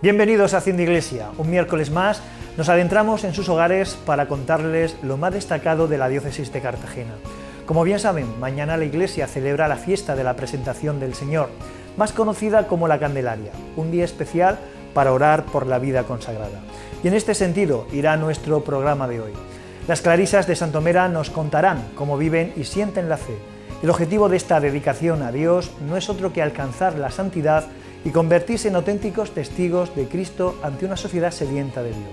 Bienvenidos a Haciendo Iglesia. Un miércoles más nos adentramos en sus hogares para contarles lo más destacado de la diócesis de Cartagena. Como bien saben, mañana la Iglesia celebra la fiesta de la Presentación del Señor, más conocida como la Candelaria, un día especial para orar por la vida consagrada. Y en este sentido irá nuestro programa de hoy. Las clarisas de Santomera nos contarán cómo viven y sienten la fe. El objetivo de esta dedicación a Dios no es otro que alcanzar la santidad y convertirse en auténticos testigos de Cristo ante una sociedad sedienta de Dios.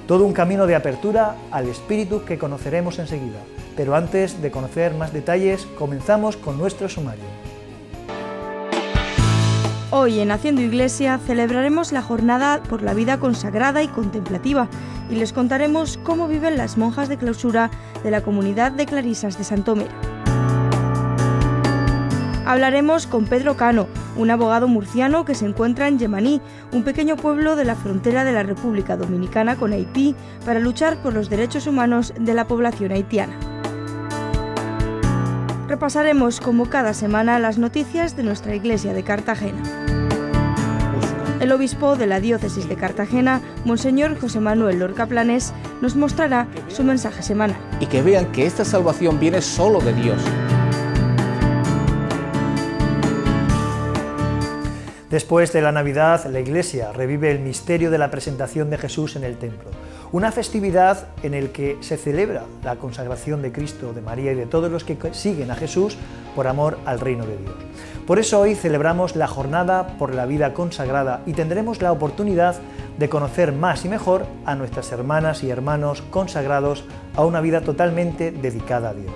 Todo un camino de apertura al Espíritu que conoceremos enseguida. Pero antes de conocer más detalles, comenzamos con nuestro sumario. Hoy en Haciendo Iglesia celebraremos la jornada por la vida consagrada y contemplativa y les contaremos cómo viven las monjas de clausura de la comunidad de Clarisas de Santomera. Hablaremos con Pedro Cano, un abogado murciano que se encuentra en Yemaní, un pequeño pueblo de la frontera de la República Dominicana con Haití, para luchar por los derechos humanos de la población haitiana. Repasaremos como cada semana las noticias de nuestra iglesia de Cartagena. El obispo de la diócesis de Cartagena, Monseñor José Manuel Lorca Planés, nos mostrará su mensaje semanal. Y que vean que esta salvación viene solo de Dios. Después de la Navidad, la Iglesia revive el misterio de la presentación de Jesús en el templo, una festividad en la que se celebra la consagración de Cristo, de María y de todos los que siguen a Jesús por amor al reino de Dios. Por eso hoy celebramos la jornada por la vida consagrada y tendremos la oportunidad de conocer más y mejor a nuestras hermanas y hermanos consagrados a una vida totalmente dedicada a Dios.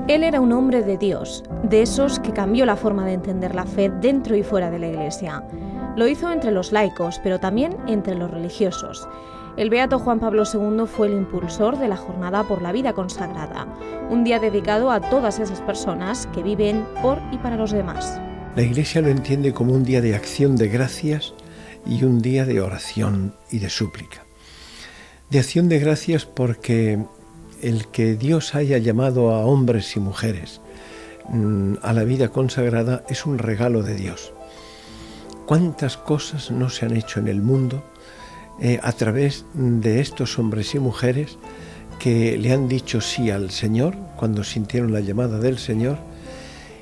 Él era un hombre de Dios, de esos que cambió la forma de entender la fe dentro y fuera de la Iglesia. Lo hizo entre los laicos, pero también entre los religiosos. El beato Juan Pablo II fue el impulsor de la Jornada por la Vida Consagrada, un día dedicado a todas esas personas que viven por y para los demás. La Iglesia lo entiende como un día de acción de gracias y un día de oración y de súplica. De acción de gracias porque el que Dios haya llamado a hombres y mujeres a la vida consagrada es un regalo de Dios. ¿Cuántas cosas no se han hecho en el mundo a través de estos hombres y mujeres que le han dicho sí al Señor cuando sintieron la llamada del Señor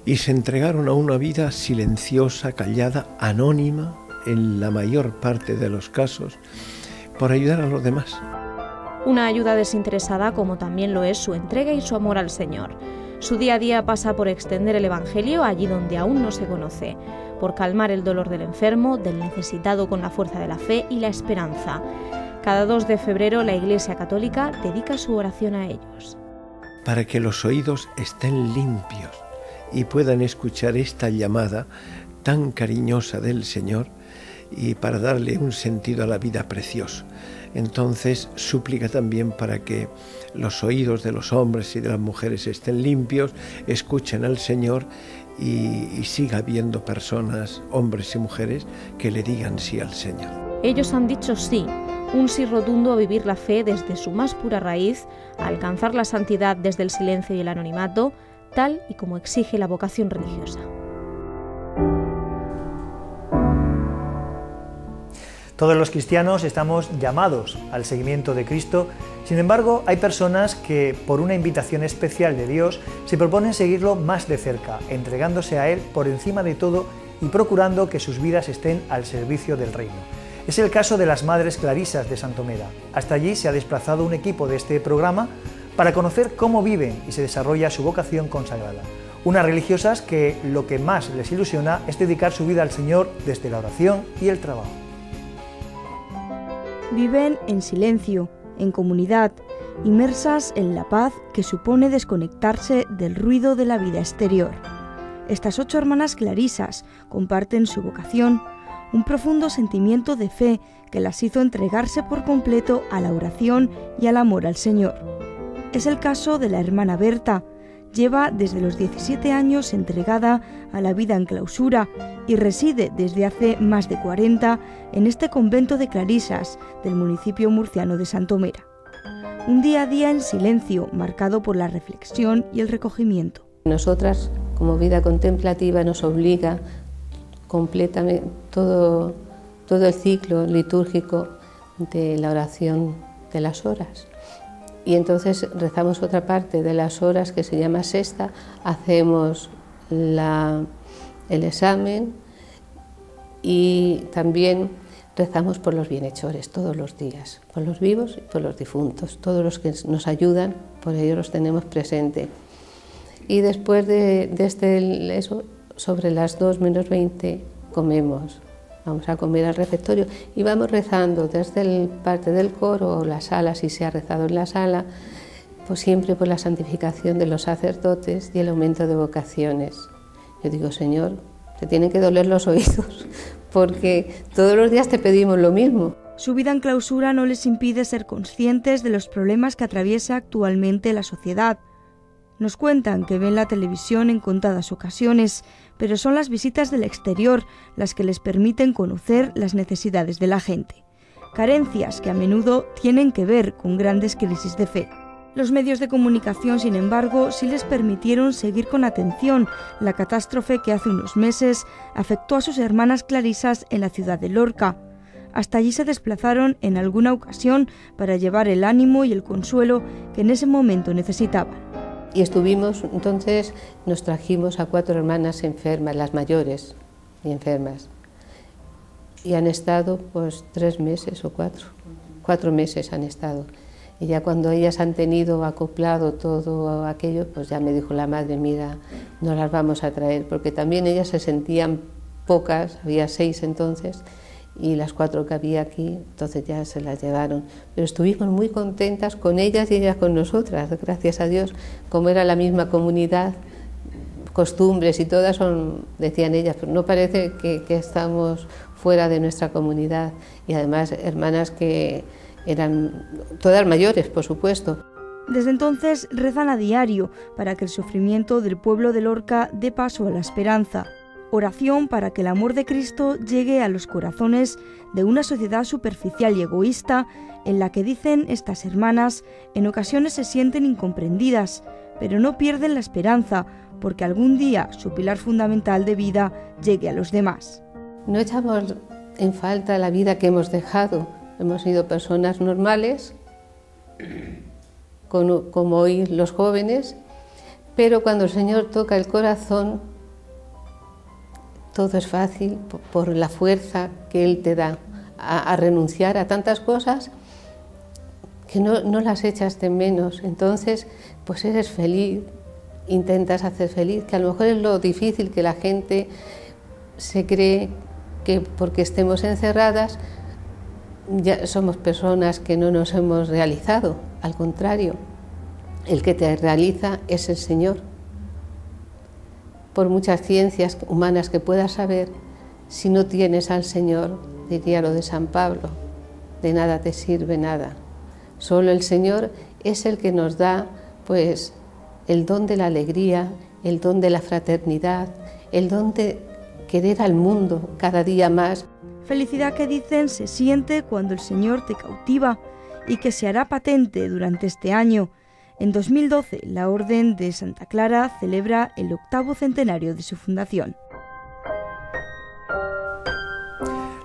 y se entregaron a una vida silenciosa, callada, anónima en la mayor parte de los casos por ayudar a los demás? Una ayuda desinteresada como también lo es su entrega y su amor al Señor. Su día a día pasa por extender el Evangelio allí donde aún no se conoce, por calmar el dolor del enfermo, del necesitado con la fuerza de la fe y la esperanza. Cada 2 de febrero la Iglesia Católica dedica su oración a ellos. Para que los oídos estén limpios y puedan escuchar esta llamada tan cariñosa del Señor y para darle un sentido a la vida precioso. Entonces súplica también para que los oídos de los hombres y de las mujeres estén limpios, escuchen al Señor y siga habiendo personas, hombres y mujeres, que le digan sí al Señor. Ellos han dicho sí, un sí rotundo a vivir la fe desde su más pura raíz, a alcanzar la santidad desde el silencio y el anonimato, tal y como exige la vocación religiosa. Todos los cristianos estamos llamados al seguimiento de Cristo. Sin embargo, hay personas que, por una invitación especial de Dios, se proponen seguirlo más de cerca, entregándose a Él por encima de todo y procurando que sus vidas estén al servicio del reino. Es el caso de las Madres Clarisas de Santomera. Hasta allí se ha desplazado un equipo de este programa para conocer cómo viven y se desarrolla su vocación consagrada. Unas religiosas que lo que más les ilusiona es dedicar su vida al Señor desde la oración y el trabajo. Viven en silencio, en comunidad, inmersas en la paz que supone desconectarse del ruido de la vida exterior. Estas 8 hermanas clarisas comparten su vocación, un profundo sentimiento de fe que las hizo entregarse por completo a la oración y al amor al Señor. Es el caso de la hermana Berta. Lleva desde los 17 años entregada a la vida en clausura y reside desde hace más de 40 en este convento de Clarisas del municipio murciano de Santomera. Un día a día en silencio, marcado por la reflexión y el recogimiento. Nosotras, como vida contemplativa, nos obliga completamente todo el ciclo litúrgico de la oración de las horas. Y entonces rezamos otra parte de las horas que se llama sexta, hacemos el examen y también rezamos por los bienhechores todos los días, por los vivos y por los difuntos, todos los que nos ayudan, por ellos los tenemos presente. Y después de eso, sobre las 2 menos 20 comemos. Vamos a comer al refectorio y vamos rezando desde parte del coro o la sala, si se ha rezado en la sala, pues siempre por la santificación de los sacerdotes y el aumento de vocaciones. Yo digo, Señor, te tienen que doler los oídos, porque todos los días te pedimos lo mismo. Su vida en clausura no les impide ser conscientes de los problemas que atraviesa actualmente la sociedad. Nos cuentan que ven la televisión en contadas ocasiones, pero son las visitas del exterior las que les permiten conocer las necesidades de la gente. Carencias que a menudo tienen que ver con grandes crisis de fe. Los medios de comunicación, sin embargo, sí les permitieron seguir con atención la catástrofe que hace unos meses afectó a sus hermanas clarisas en la ciudad de Lorca. Hasta allí se desplazaron en alguna ocasión para llevar el ánimo y el consuelo que en ese momento necesitaban. Y estuvimos, entonces nos trajimos a 4 hermanas enfermas, las mayores y enfermas. Y han estado pues 3 meses o 4 meses han estado. Y ya cuando ellas han tenido acoplado todo aquello, pues ya me dijo la madre, mira, no las vamos a traer, porque también ellas se sentían pocas, había 6 entonces, y las 4 que había aquí, entonces ya se las llevaron. Pero estuvimos muy contentas con ellas y ellas con nosotras, gracias a Dios, como era la misma comunidad, costumbres y todas son, decían ellas, pero no parece que estamos fuera de nuestra comunidad. Y además hermanas que eran todas mayores, por supuesto. Desde entonces rezan a diario para que el sufrimiento del pueblo de Lorca dé paso a la esperanza. Oración para que el amor de Cristo llegue a los corazones de una sociedad superficial y egoísta en la que, dicen estas hermanas, en ocasiones se sienten incomprendidas, pero no pierden la esperanza porque algún día su pilar fundamental de vida llegue a los demás. No echamos en falta la vida que hemos dejado. Hemos sido personas normales, como hoy los jóvenes, pero cuando el Señor toca el corazón, todo es fácil por la fuerza que Él te da a renunciar a tantas cosas que no las echas de menos. Entonces, pues eres feliz, intentas hacer feliz, que a lo mejor es lo difícil, que la gente se cree que porque estemos encerradas ya somos personas que no nos hemos realizado. Al contrario, el que te realiza es el Señor. Por muchas ciencias humanas que puedas saber, si no tienes al Señor, diría lo de San Pablo, de nada te sirve nada. Solo el Señor es el que nos da pues el don de la alegría, el don de la fraternidad, el don de querer al mundo cada día más. Felicidad que dicen se siente cuando el Señor te cautiva y que se hará patente durante este año. En 2012, la Orden de Santa Clara celebra el 8º centenario de su fundación.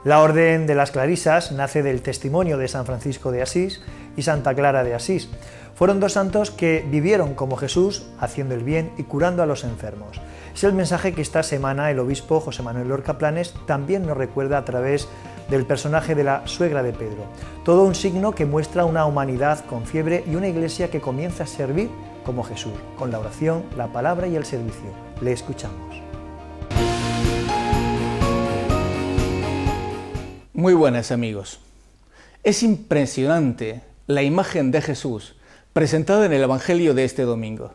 La Orden de las Clarisas nace del testimonio de San Francisco de Asís y Santa Clara de Asís. Fueron 2 santos que vivieron como Jesús, haciendo el bien y curando a los enfermos. Es el mensaje que esta semana el obispo José Manuel Lorca Planes también nos recuerda a través del personaje de la suegra de Pedro. Todo un signo que muestra una humanidad con fiebre y una iglesia que comienza a servir como Jesús, con la oración, la palabra y el servicio. Le escuchamos. Muy buenas, amigos. Es impresionante la imagen de Jesús presentada en el Evangelio de este domingo.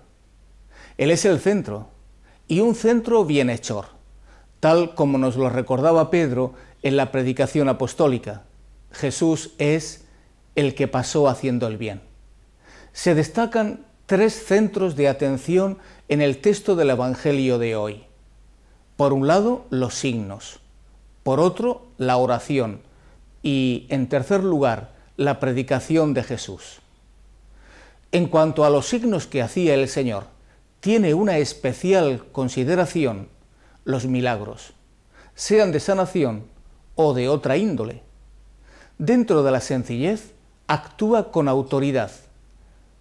Él es el centro, y un centro bienhechor, tal como nos lo recordaba Pedro en la predicación apostólica. Jesús es el que pasó haciendo el bien. Se destacan 3 centros de atención en el texto del Evangelio de hoy. Por un lado, los signos. Por otro, la oración. Y, en tercer lugar, la predicación de Jesús. En cuanto a los signos que hacía el Señor, tiene una especial consideración los milagros. sean de sanación o de otra índole. Dentro de la sencillez, actúa con autoridad,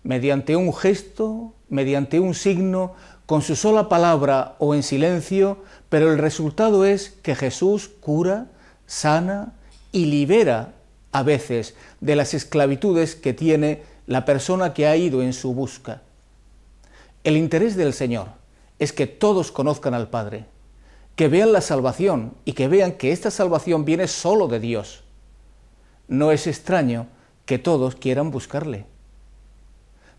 mediante un gesto, mediante un signo, con su sola palabra o en silencio, pero el resultado es que Jesús cura, sana y libera a veces de las esclavitudes que tiene la persona que ha ido en su busca. El interés del Señor es que todos conozcan al Padre, que vean la salvación y que vean que esta salvación viene solo de Dios. No es extraño que todos quieran buscarle.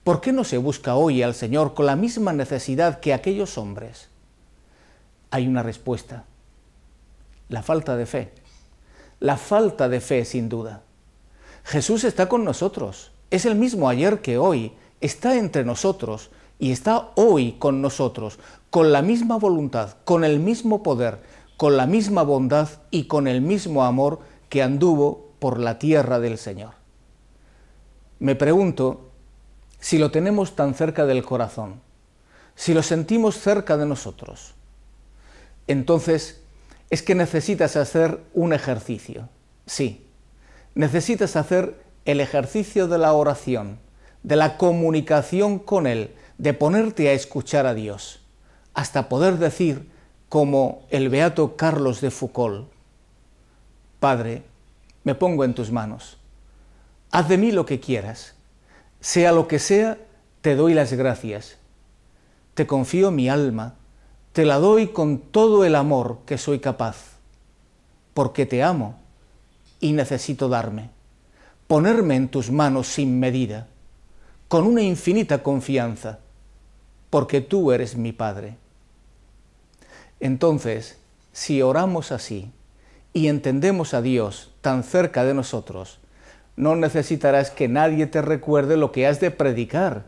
¿Por qué no se busca hoy al Señor con la misma necesidad que aquellos hombres? Hay una respuesta: la falta de fe. La falta de fe, sin duda. Jesús está con nosotros, es el mismo ayer que hoy, está entre nosotros y está hoy con nosotros, con la misma voluntad, con el mismo poder, con la misma bondad y con el mismo amor que anduvo por la tierra del Señor. Me pregunto si lo tenemos tan cerca del corazón, si lo sentimos cerca de nosotros. Entonces, es que necesitas hacer un ejercicio. Sí, necesitas hacer el ejercicio de la oración, de la comunicación con Él, de ponerte a escuchar a Dios, hasta poder decir, como el beato Carlos de Foucauld: Padre, me pongo en tus manos, haz de mí lo que quieras, sea lo que sea, te doy las gracias, te confío mi alma, te la doy con todo el amor que soy capaz, porque te amo y necesito darme, ponerme en tus manos sin medida, con una infinita confianza, porque tú eres mi Padre. Entonces, si oramos así y entendemos a Dios tan cerca de nosotros, no necesitarás que nadie te recuerde lo que has de predicar,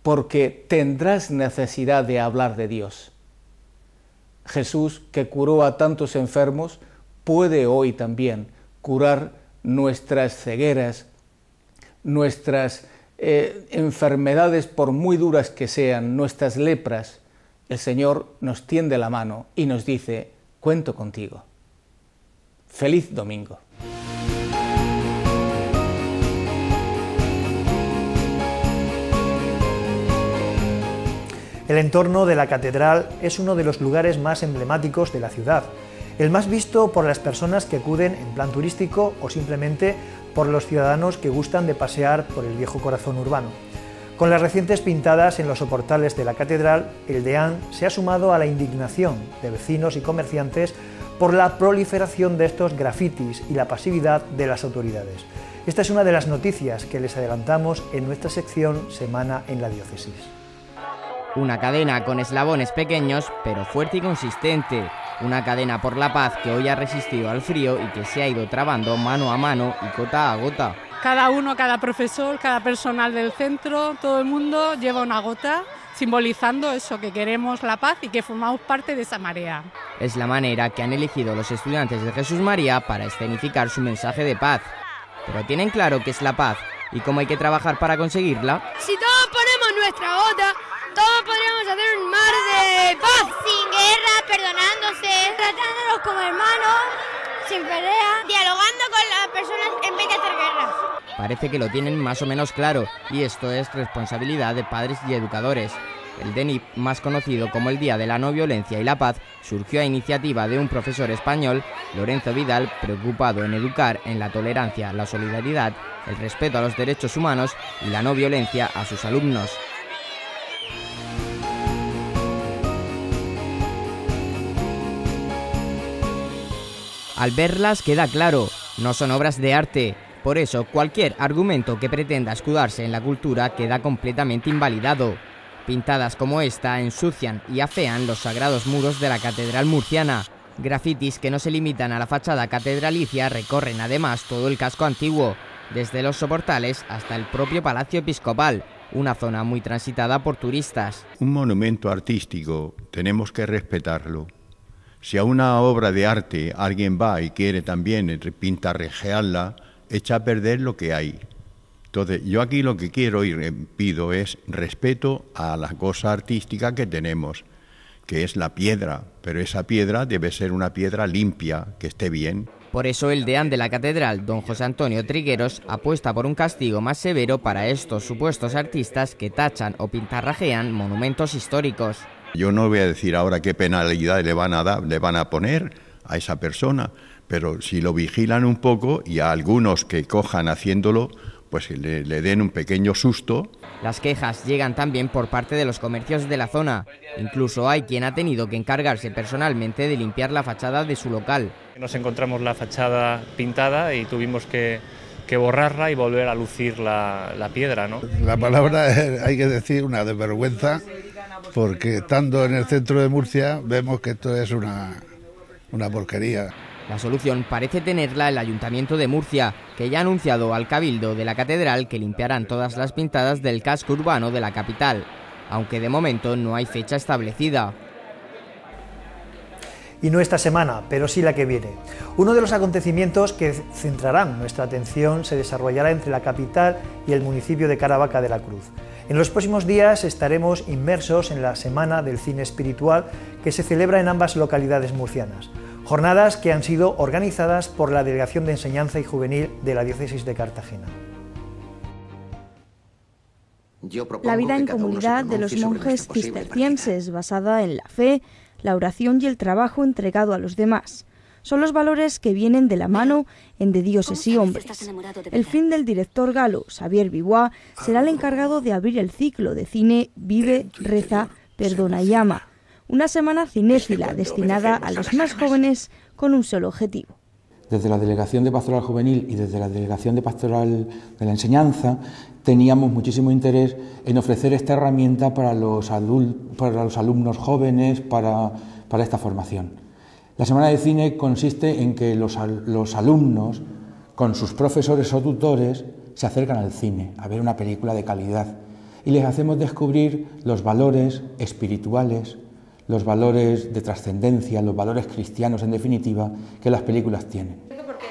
porque tendrás necesidad de hablar de Dios. Jesús, que curó a tantos enfermos, puede hoy también curar nuestras cegueras, nuestras enfermedades, por muy duras que sean, nuestras lepras. El Señor nos tiende la mano y nos dice: cuento contigo. ¡Feliz domingo! El entorno de la catedral es uno de los lugares más emblemáticos de la ciudad, el más visto por las personas que acuden en plan turístico o simplemente por los ciudadanos que gustan de pasear por el viejo corazón urbano. Con las recientes pintadas en los soportales de la catedral, el deán se ha sumado a la indignación de vecinos y comerciantes por la proliferación de estos grafitis y la pasividad de las autoridades. Esta es una de las noticias que les adelantamos en nuestra sección Semana en la Diócesis. Una cadena con eslabones pequeños, pero fuerte y consistente. Una cadena por la paz que hoy ha resistido al frío y que se ha ido trabando mano a mano y gota a gota. Cada uno, cada profesor, cada personal del centro, todo el mundo lleva una gota, simbolizando eso, que queremos la paz y que formamos parte de esa marea. Es la manera que han elegido los estudiantes de Jesús María para escenificar su mensaje de paz. Pero ¿tienen claro qué es la paz y cómo hay que trabajar para conseguirla? Si todos ponemos nuestra gota, todos podríamos hacer un mar de paz. Sin guerra, perdonándose, tratándonos como hermanos, sin pelea, dialogando con las personas en vez de hacer guerra. Parece que lo tienen más o menos claro, y esto es responsabilidad de padres y educadores. El DNIP, más conocido como el Día de la No Violencia y la Paz, surgió a iniciativa de un profesor español, Lorenzo Vidal, preocupado en educar en la tolerancia, la solidaridad, el respeto a los derechos humanos y la no violencia a sus alumnos. Al verlas queda claro, no son obras de arte. Por eso, cualquier argumento que pretenda escudarse en la cultura queda completamente invalidado. Pintadas como esta ensucian y afean los sagrados muros de la catedral murciana. Grafitis que no se limitan a la fachada catedralicia recorren además todo el casco antiguo, desde los soportales hasta el propio Palacio Episcopal, una zona muy transitada por turistas. Un monumento artístico tenemos que respetarlo. Si a una obra de arte alguien va y quiere también pintarrejearla, echa a perder lo que hay. Entonces, yo aquí lo que quiero y pido es respeto a la cosa artística que tenemos. que es la piedra, pero esa piedra debe ser una piedra limpia, que esté bien. Por eso el deán de la catedral, don José Antonio Trigueros, apuesta por un castigo más severo para estos supuestos artistas que tachan o pintarrajean monumentos históricos. Yo no voy a decir ahora qué penalidad le van a poner a esa persona, pero si lo vigilan un poco y a algunos que cojan haciéndolo, pues le den un pequeño susto. Las quejas llegan también por parte de los comercios de la zona. Incluso hay quien ha tenido que encargarse personalmente de limpiar la fachada de su local. Nos encontramos la fachada pintada y tuvimos que borrarla y volver a lucir la piedra, ¿no? La palabra es, hay que decir, una desvergüenza, porque estando en el centro de Murcia vemos que esto es una porquería. La solución parece tenerla el Ayuntamiento de Murcia, que ya ha anunciado al Cabildo de la Catedral que limpiarán todas las pintadas del casco urbano de la capital, aunque de momento no hay fecha establecida. Y no esta semana, pero sí la que viene. Uno de los acontecimientos que centrarán nuestra atención se desarrollará entre la capital y el municipio de Caravaca de la Cruz. En los próximos días estaremos inmersos en la Semana del Cine Espiritual que se celebra en ambas localidades murcianas. Jornadas que han sido organizadas por la Delegación de Enseñanza y Juvenil de la Diócesis de Cartagena. La vida en comunidad de los monjes cistercienses, basada en la fe, la oración y el trabajo entregado a los demás. Son los valores que vienen de la mano en De Dioses y Hombres. El film del director galo Xavier Bibois será el encargado de abrir el ciclo de cine Vive, Reza, Perdona y Ama. Una semana cinéfila destinada a los más jóvenes con un solo objetivo. Desde la Delegación de Pastoral Juvenil y desde la Delegación de Pastoral de la Enseñanza teníamos muchísimo interés en ofrecer esta herramienta para los alumnos jóvenes, para esta formación. La Semana de Cine consiste en que los alumnos, con sus profesores o tutores, se acercan al cine a ver una película de calidad y les hacemos descubrir los valores espirituales, los valores de trascendencia, los valores cristianos, en definitiva, que las películas tienen.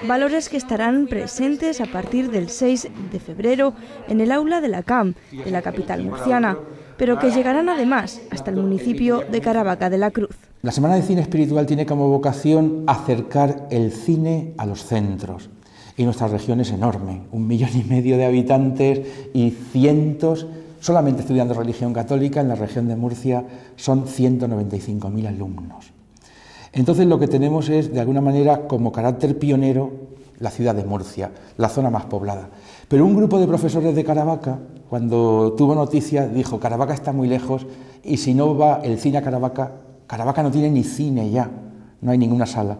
Valores que estarán presentes a partir del 6 de febrero en el aula de la CAM, de la capital murciana, pero que llegarán además hasta el municipio de Caravaca de la Cruz. La Semana de Cine Espiritual tiene como vocación acercar el cine a los centros. Y nuestra región es enorme, 1,5 millones de habitantes y cientos. Solamente estudiando religión católica en la región de Murcia son 195.000 alumnos. Entonces lo que tenemos es, de alguna manera, como carácter pionero, la ciudad de Murcia, la zona más poblada. Pero un grupo de profesores de Caravaca, cuando tuvo noticia, dijo: Caravaca está muy lejos y si no va el cine a Caravaca, Caravaca no tiene ni cine ya, no hay ninguna sala.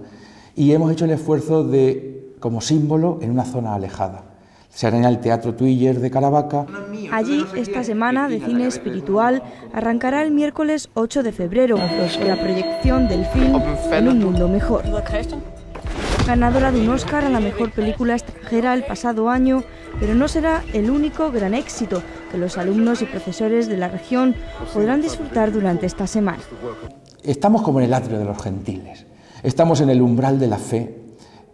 Y hemos hecho el esfuerzo de, como símbolo, en una zona alejada. Se hará en el Teatro Tuiller de Caravaca. Allí, esta semana de cine espiritual arrancará el miércoles 8 de febrero con la proyección del film En un mundo mejor. Ganadora de un Oscar a la mejor película extranjera el pasado año, pero no será el único gran éxito que los alumnos y profesores de la región podrán disfrutar durante esta semana. Estamos como en el atrio de los gentiles, estamos en el umbral de la fe,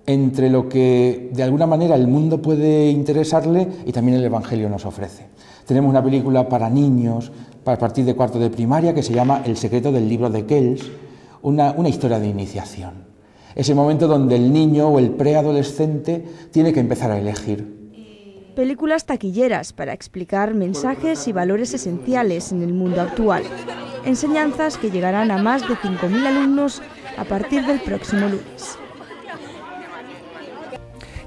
entre lo que de alguna manera el mundo puede interesarle y también el Evangelio nos ofrece. Tenemos una película para niños, para partir de cuarto de primaria, que se llama El secreto del libro de Kells, una historia de iniciación. Ese momento donde el niño o el preadolescente tiene que empezar a elegir. Películas taquilleras para explicar mensajes y valores esenciales en el mundo actual. Enseñanzas que llegarán a más de 5.000 alumnos a partir del próximo lunes.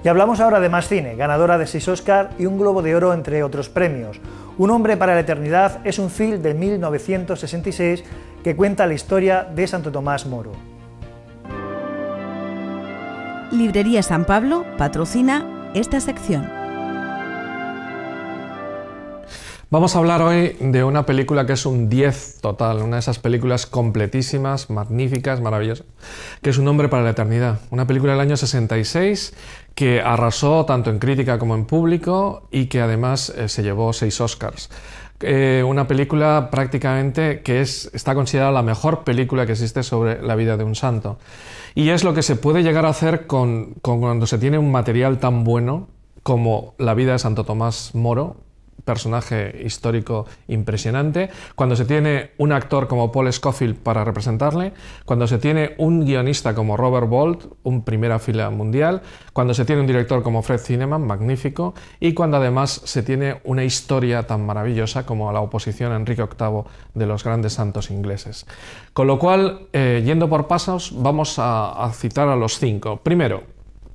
Y hablamos ahora de más cine, ganadora de 6 Oscar y un Globo de Oro, entre otros premios. Un hombre para la eternidad es un film de 1966 que cuenta la historia de Santo Tomás Moro. Librería San Pablo patrocina esta sección. Vamos a hablar hoy de una película que es un 10 total, una de esas películas completísimas, magníficas, maravillosas, que es Un hombre para la eternidad, una película del año 66 que arrasó tanto en crítica como en público y que además se llevó 6 Oscars. Una película prácticamente que está considerada la mejor película que existe sobre la vida de un santo. Y es lo que se puede llegar a hacer con cuando se tiene un material tan bueno como la vida de Santo Tomás Moro, personaje histórico impresionante, cuando se tiene un actor como Paul Scofield para representarle, cuando se tiene un guionista como Robert Bolt, un primera fila mundial, cuando se tiene un director como Fred Zinnemann, magnífico, y cuando además se tiene una historia tan maravillosa como la oposición a Enrique VIII de los grandes santos ingleses. Con lo cual, yendo por pasos, vamos a citar a los 5. Primero,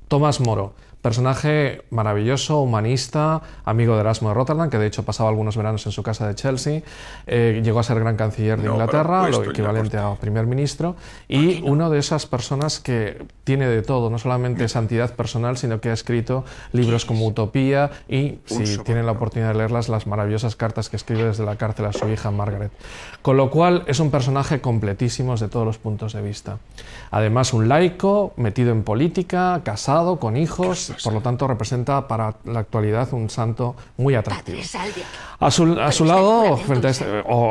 Tomás Moro. Personaje maravilloso, humanista, amigo de Erasmo de Rotterdam, que de hecho pasaba algunos veranos en su casa de Chelsea, llegó a ser gran canciller de Inglaterra, lo equivalente a primer ministro, y una de esas personas que tiene de todo, no solamente santidad personal, sino que ha escrito libros como Utopía y, si tienen la oportunidad de leerlas, las maravillosas cartas que escribe desde la cárcel a su hija Margaret. Con lo cual es un personaje completísimo desde todos los puntos de vista. Además, un laico, metido en política, casado, con hijos. Por lo tanto, representa para la actualidad un santo muy atractivo. A su lado,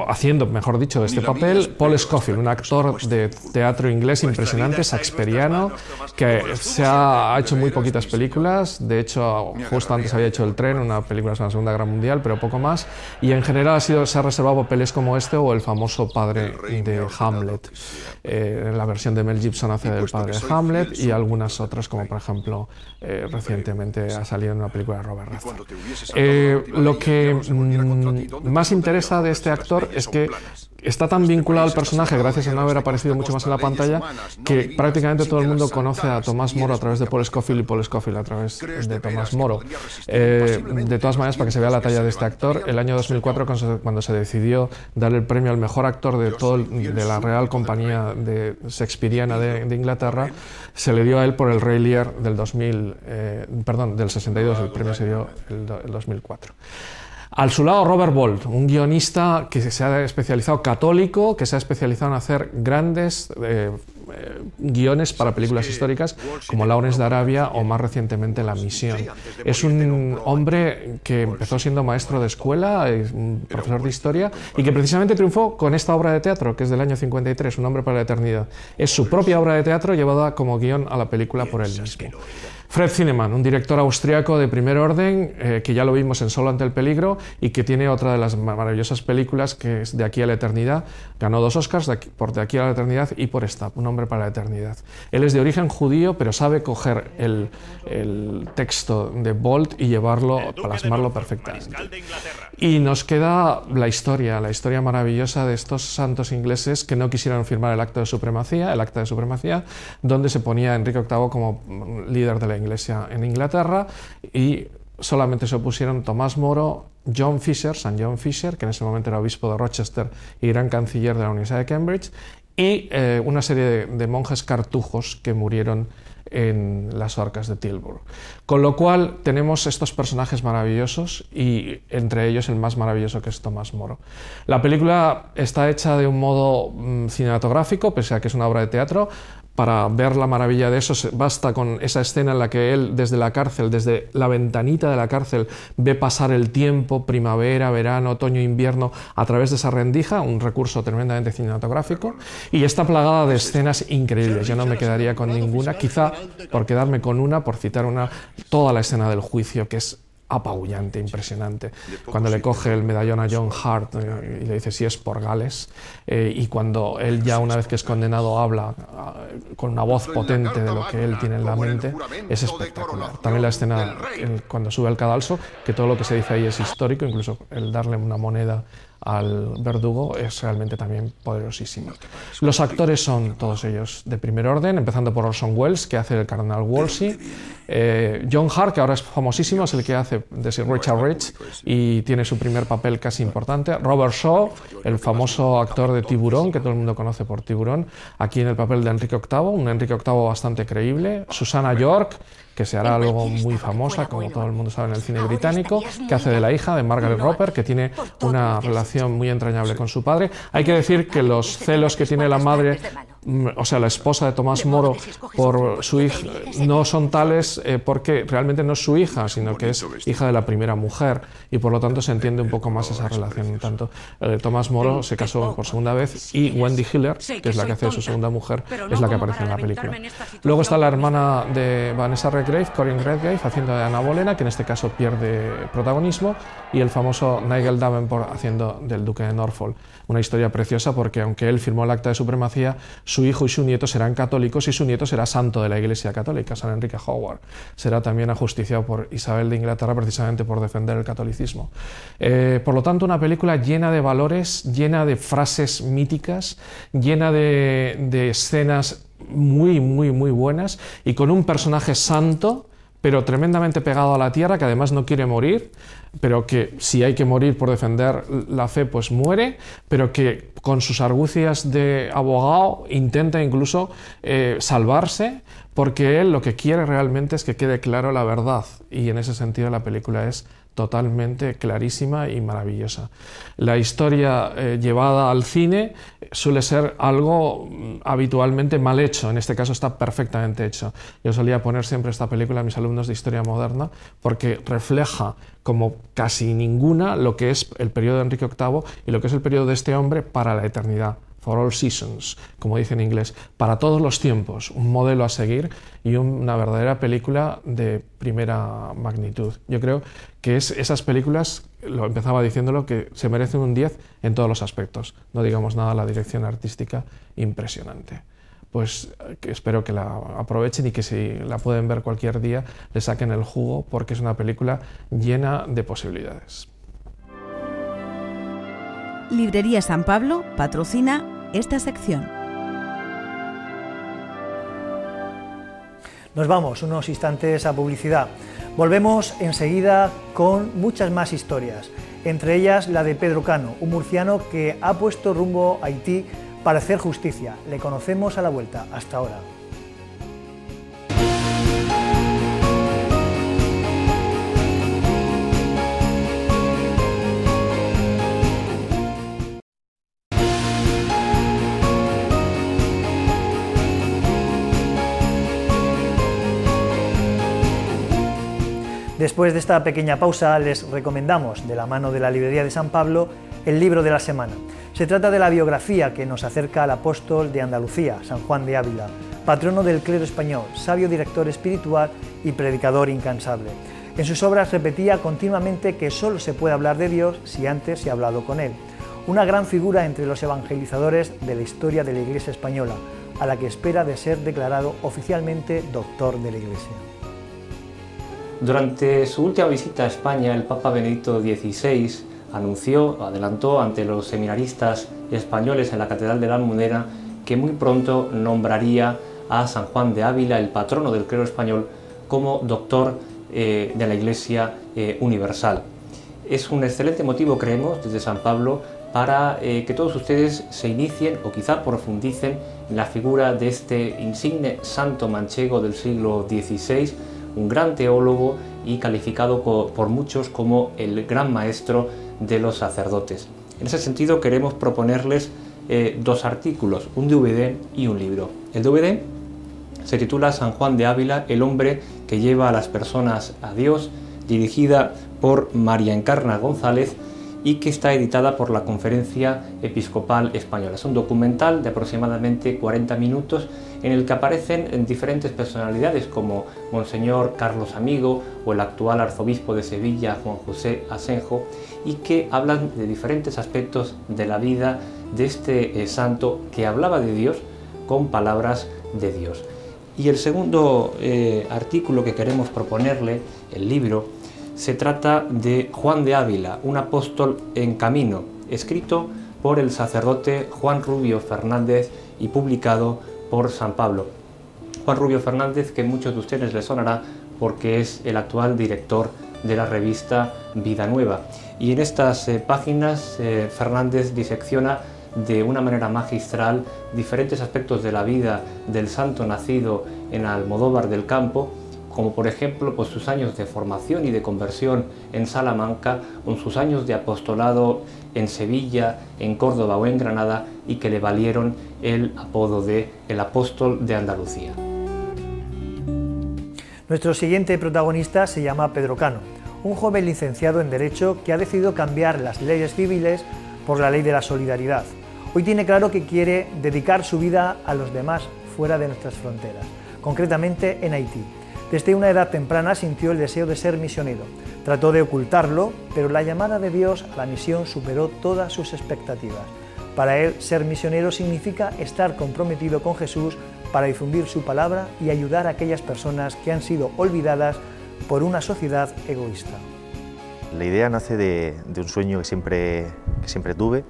haciendo, mejor dicho, este papel, Paul Scofield, un actor de teatro inglés impresionante, shakespeariano, que se ha hecho muy poquitas películas. De hecho, justo antes había hecho El tren, una película sobre la Segunda Guerra Mundial, pero poco más. Y en general se ha reservado papeles como este o el famoso padre de Hamlet. En la versión de Mel Gibson hace del padre de Hamlet, y algunas otras, como por ejemplo recientemente ha salido en una película de Robert Redford. Lo que más interesa de este actor es que está tan vinculado al personaje, gracias a no haber aparecido mucho más en la pantalla, que prácticamente todo el mundo conoce a Tomás Moro a través de Paul Scofield y Paul Scofield a través de Tomás Moro. De todas maneras, para que se vea la talla de este actor, el año 2004, cuando se decidió dar el premio al mejor actor de la Real Compañía de Shakespeariana de Inglaterra, se le dio a él por el Rey Lear del 62, el premio se dio el 2004. Al su lado, Robert Bolt, un guionista que se ha especializado, católico, que se ha especializado en hacer grandes guiones para películas históricas como Lawrence de Arabia o más recientemente La Misión. Es un hombre que empezó siendo maestro de escuela, un profesor de historia, y que precisamente triunfó con esta obra de teatro, que es del año 53, Un hombre para la eternidad. Es su propia obra de teatro llevada como guión a la película por él mismo. Fred Zinnemann, un director austriaco de primer orden, que ya lo vimos en Solo ante el peligro y que tiene otra de las maravillosas películas que es De aquí a la eternidad. Ganó 2 Oscars, por De aquí a la eternidad y por esta, Un hombre para la eternidad. Él es de origen judío, pero sabe coger el texto de Bolt y plasmarlo perfectamente. Y nos queda la historia maravillosa de estos santos ingleses que no quisieron firmar el acta de supremacía, donde se ponía a Enrique VIII como líder de la Iglesia en Inglaterra, y solamente se opusieron Tomás Moro, San John Fisher, que en ese momento era obispo de Rochester y gran canciller de la Universidad de Cambridge, y una serie de monjes cartujos que murieron en las horcas de Tilburg. Con lo cual tenemos estos personajes maravillosos y entre ellos el más maravilloso, que es Tomás Moro. La película está hecha de un modo cinematográfico, pese a que es una obra de teatro. Para ver la maravilla de eso basta con esa escena en la que él desde la cárcel, desde la ventanita de la cárcel, ve pasar el tiempo, primavera, verano, otoño, invierno, a través de esa rendija, un recurso tremendamente cinematográfico, y está plagada de escenas increíbles. Yo no me quedaría con ninguna, quizá por quedarme con una, por citar una, toda la escena del juicio, que es apabullante, impresionante. Cuando le coge el medallón a John Hart y le dice si es por Gales, y cuando él ya una vez que es condenado habla con una voz potente de lo que él tiene en la mente, es espectacular. También la escena cuando sube al cadalso, que todo lo que se dice ahí es histórico, incluso el darle una moneda al verdugo es realmente también poderosísimo. Los actores son todos ellos de primer orden, empezando por Orson Welles, que hace el cardenal Wolsey. John Hart, que ahora es famosísimo, es el que hace de Sir Richard Rich y tiene su primer papel casi importante. Robert Shaw, el famoso actor de Tiburón, que todo el mundo conoce por Tiburón, aquí en el papel de Enrique VIII, un Enrique VIII bastante creíble. Susannah York, que se hará luego muy famosa, como todo el mundo sabe, en el cine británico, que hace de la hija de Margaret Roper, que tiene una relación muy entrañable con su padre. Hay que decir que los celos que tiene la madre o sea, la esposa de Tomás Moro por su hija, no son tales porque realmente no es su hija, sino que es hija de la primera mujer, y por lo tanto se entiende un poco más esa relación. En tanto, Tomás Moro se casó por segunda vez y Wendy Hiller, que es la que hace de su segunda mujer, es la que aparece en la película. Luego está la hermana de Vanessa Redgrave, Corinne Redgrave, haciendo de Ana Bolena, que en este caso pierde protagonismo, y el famoso Nigel Davenport haciendo del duque de Norfolk. Una historia preciosa porque aunque él firmó el acta de supremacía, su hijo y su nieto serán católicos y su nieto será santo de la Iglesia Católica, San Enrique Howard. Será también ajusticiado por Isabel de Inglaterra precisamente por defender el catolicismo. Por lo tanto, una película llena de valores, llena de frases míticas, llena de escenas muy buenas y con un personaje santo, pero tremendamente pegado a la tierra, que además no quiere morir, pero que si hay que morir por defender la fe, pues muere, pero que con sus argucias de abogado intenta incluso salvarse, porque él lo que quiere realmente es que quede claro la verdad, y en ese sentido la película es totalmente clarísima y maravillosa. La historia llevada al cine suele ser algo habitualmente mal hecho, en este caso está perfectamente hecho. Yo solía poner siempre esta película a mis alumnos de Historia Moderna porque refleja como casi ninguna lo que es el periodo de Enrique VIII y lo que es el periodo de este hombre para la eternidad. For all seasons, como dice en inglés, para todos los tiempos, un modelo a seguir y una verdadera película de primera magnitud. Yo creo que es esas películas, lo empezaba diciéndolo, que se merecen un 10 en todos los aspectos. No digamos nada, la dirección artística impresionante. Pues que espero que la aprovechen y que si la pueden ver cualquier día le saquen el jugo, porque es una película llena de posibilidades. Librería San Pablo patrocina esta sección. Nos vamos unos instantes a publicidad. Volvemos enseguida con muchas más historias, entre ellas la de Pedro Cano, un murciano que ha puesto rumbo a Haití para hacer justicia. Le conocemos a la vuelta. Hasta ahora. Después de esta pequeña pausa, les recomendamos, de la mano de la Librería de San Pablo, el libro de la semana. Se trata de la biografía que nos acerca al apóstol de Andalucía, San Juan de Ávila, patrono del clero español, sabio director espiritual y predicador incansable. En sus obras repetía continuamente que solo se puede hablar de Dios si antes se ha hablado con Él. Una gran figura entre los evangelizadores de la historia de la Iglesia española, a la que espera de ser declarado oficialmente doctor de la Iglesia. Durante su última visita a España, el Papa Benedicto XVI adelantó ante los seminaristas españoles en la Catedral de la Almudena que muy pronto nombraría a San Juan de Ávila, el patrono del clero español, como doctor de la Iglesia universal. Es un excelente motivo, creemos, desde San Pablo, para que todos ustedes se inicien o quizá profundicen en la figura de este insigne santo manchego del siglo XVI, un gran teólogo y calificado por muchos como el gran maestro de los sacerdotes. En ese sentido queremos proponerles dos artículos, un DVD y un libro. El DVD se titula San Juan de Ávila, el hombre que lleva a las personas a Dios, dirigida por María Encarna González y que está editada por la Conferencia Episcopal Española. Es un documental de aproximadamente 40 minutos en el que aparecen diferentes personalidades como Monseñor Carlos Amigo o el actual arzobispo de Sevilla, Juan José Asenjo, y que hablan de diferentes aspectos de la vida de este santo que hablaba de Dios con palabras de Dios. Y el segundo artículo que queremos proponerle, el libro, se trata de Juan de Ávila, un apóstol en camino, escrito por el sacerdote Juan Rubio Fernández y publicado por San Pablo. Juan Rubio Fernández, que muchos de ustedes les sonará porque es el actual director de la revista Vida Nueva. Y en estas páginas Fernández disecciona de una manera magistral diferentes aspectos de la vida del santo nacido en Almodóvar del Campo, como por ejemplo pues, sus años de formación y de conversión en Salamanca, con sus años de apostolado en Sevilla, en Córdoba o en Granada, y que le valieron el apodo de el apóstol de Andalucía. Nuestro siguiente protagonista se llama Pedro Cano, un joven licenciado en Derecho que ha decidido cambiar las leyes civiles por la ley de la solidaridad. Hoy tiene claro que quiere dedicar su vida a los demás fuera de nuestras fronteras, concretamente en Haití. Desde una edad temprana sintió el deseo de ser misionero. Trató de ocultarlo, pero la llamada de Dios a la misión superó todas sus expectativas. Para él, ser misionero significa estar comprometido con Jesús para difundir su palabra y ayudar a aquellas personas que han sido olvidadas por una sociedad egoísta. La idea nace de un sueño que siempre tuve,